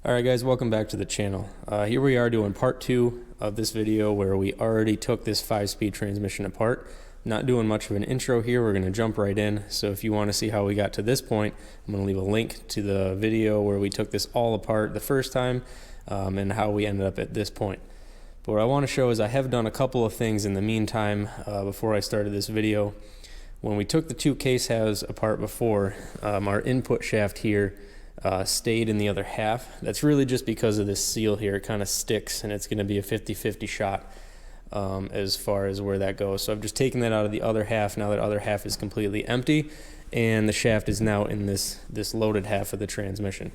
Alright guys, welcome back to the channel. Here we are doing part 2 of this video where we already took this 5-speed transmission apart. Not doing much of an intro here, we're going to jump right in. So if you want to see how we got to this point, I'm going to leave a link to the video where we took this all apart the first time and how we ended up at this point. But what I want to show is I have done a couple of things in the meantime before I started this video. When we took the two case halves apart before, our input shaft here stayed in the other half. That's really just because of this seal here. It kind of sticks and it's going to be a 50-50 shot as far as where that goes. So I've just taken that out of the other half. Now that other half is completely empty and the shaft is now in this loaded half of the transmission.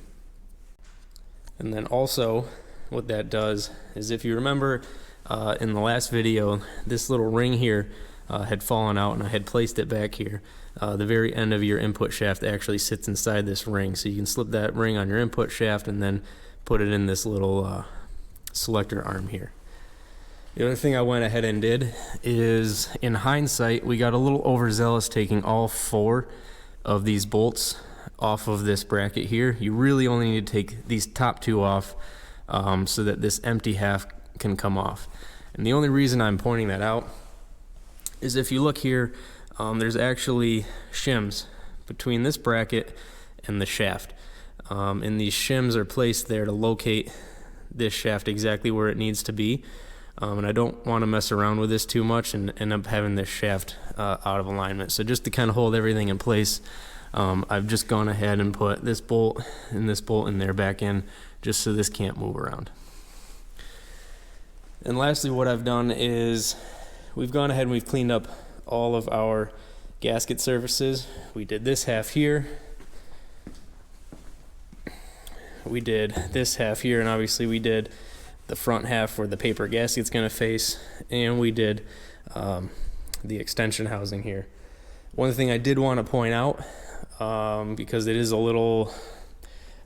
And then also what that does is, if you remember in the last video, this little ring here had fallen out and I had placed it back here. The very end of your input shaft actually sits inside this ring, so you can slip that ring on your input shaft and then put it in this little selector arm here. The other thing I went ahead and did is, in hindsight, we got a little overzealous taking all 4 of these bolts off of this bracket here. You really only need to take these top 2 off so that this empty half can come off. And the only reason I'm pointing that out is if you look here, there's actually shims between this bracket and the shaft. And these shims are placed there to locate this shaft exactly where it needs to be. And I don't want to mess around with this too much and end up having this shaft out of alignment. So just to kind of hold everything in place, I've just gone ahead and put this bolt in there back in, just so this can't move around. And lastly, what I've done is we've gone ahead and we've cleaned up all of our gasket surfaces. We did this half here, we did this half here, and obviously we did the front half where the paper gasket's going to face, and we did the extension housing here. One thing I did want to point out, because it is a little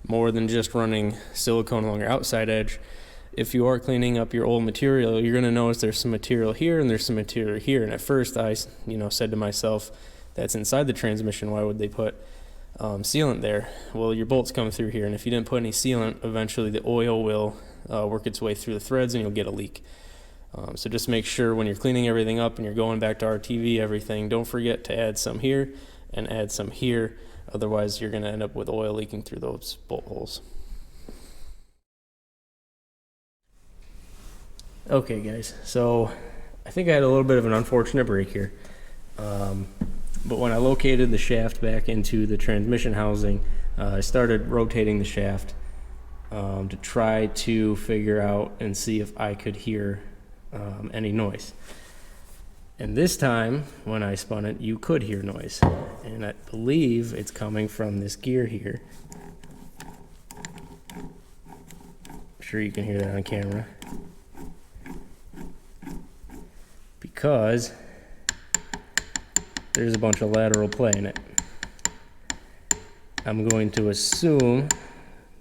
more than just running silicone along your outside edge, if you are cleaning up your old material, you're going to notice there's some material here and there's some material here. And at first I said to myself, that's inside the transmission, why would they put sealant there? Well, your bolts come through here, and if you didn't put any sealant, eventually the oil will work its way through the threads and you'll get a leak. So just make sure when you're cleaning everything up and you're going back to RTV everything, don't forget to add some here and add some here. Otherwise you're going to end up with oil leaking through those bolt holes. Okay guys, so I think I had a little bit of an unfortunate break here, but when I located the shaft back into the transmission housing, I started rotating the shaft to try to figure out and see if I could hear any noise. And this time when I spun it, you could hear noise, and I believe it's coming from this gear here. I'm sure you can hear that on camera, because there's a bunch of lateral play in it. I'm going to assume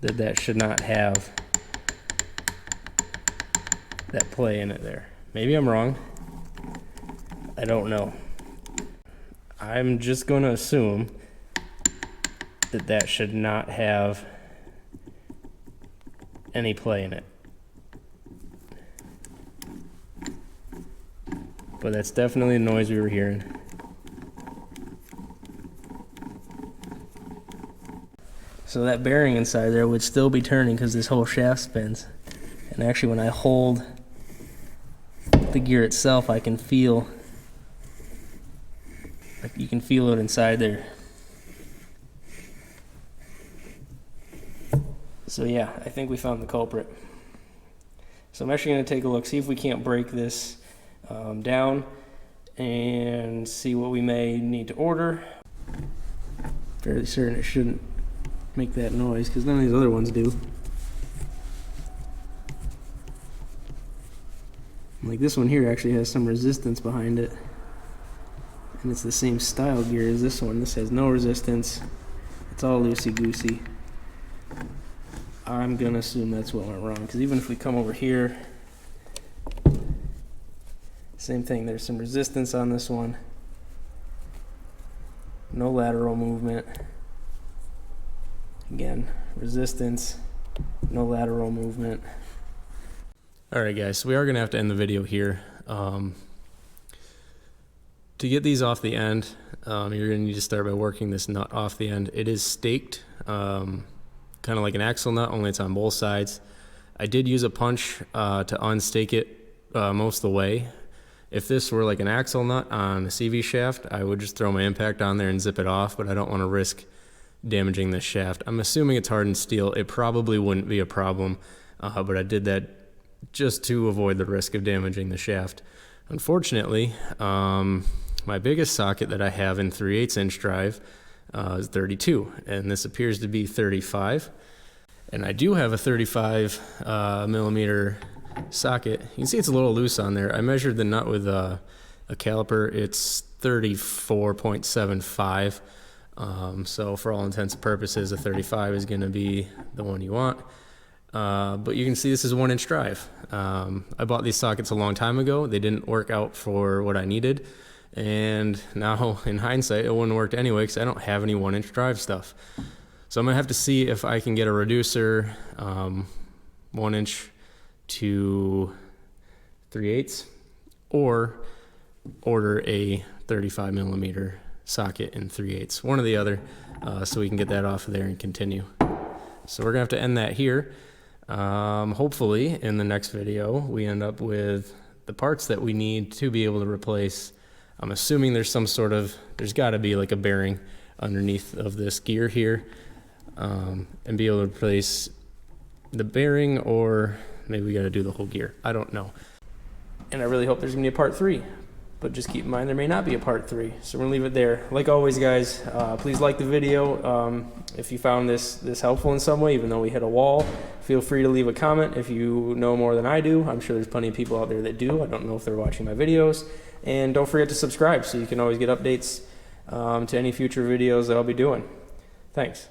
that that should not have that play in it there. Maybe I'm wrong. I don't know. I'm just going to assume that that should not have any play in it. But that's definitely the noise we were hearing. So that bearing inside there would still be turning because this whole shaft spins. And actually when I hold the gear itself, I can feel, like you can feel it inside there. So yeah, I think we found the culprit. So I'm actually going to take a look, see if we can't break this down and see what we may need to order. Fairly certain it shouldn't make that noise because none of these other ones do. Like this one here actually has some resistance behind it, and it's the same style gear as this one. This has no resistance, it's all loosey-goosey. I'm gonna assume that's what went wrong, because even if we come over here, same thing, there's some resistance on this one. No lateral movement. Again, resistance, no lateral movement. Alright guys, so we are going to have to end the video here. To get these off the end, you're going to need to start by working this nut off the end. It is staked, kind of like an axle nut, only it's on both sides. I did use a punch to unstake it most of the way. If this were like an axle nut on a CV shaft, I would just throw my impact on there and zip it off, but I don't want to risk damaging this shaft. I'm assuming it's hardened steel. It probably wouldn't be a problem, but I did that just to avoid the risk of damaging the shaft. Unfortunately, my biggest socket that I have in 3/8 inch drive is 32, and this appears to be 35. And I do have a 35 millimeter socket. You can see it's a little loose on there. I measured the nut with a caliper. It's 34.75. So for all intents and purposes, a 35 is going to be the one you want. But you can see this is a 1-inch drive. I bought these sockets a long time ago. They didn't work out for what I needed. And now in hindsight, it wouldn't have worked anyway because I don't have any 1-inch drive stuff. So I'm going to have to see if I can get a reducer 1-inch to 3/8 or order a 35 millimeter socket in 3/8, one or the other, so we can get that off of there and continue. So we're gonna have to end that here. Hopefully in the next video we end up with the parts that we need to be able to replace. I'm assuming there's got to be like a bearing underneath of this gear here, and be able to replace the bearing, or maybe we got to do the whole gear. I don't know. And I really hope there's gonna be a part 3. But just keep in mind there may not be a part 3, so we're gonna leave it there. Like always, guys, please like the video. If you found this helpful in some way, even though we hit a wall, feel free to leave a comment if you know more than I do. I'm sure there's plenty of people out there that do. I don't know if they're watching my videos. And don't forget to subscribe so you can always get updates to any future videos that I'll be doing. Thanks.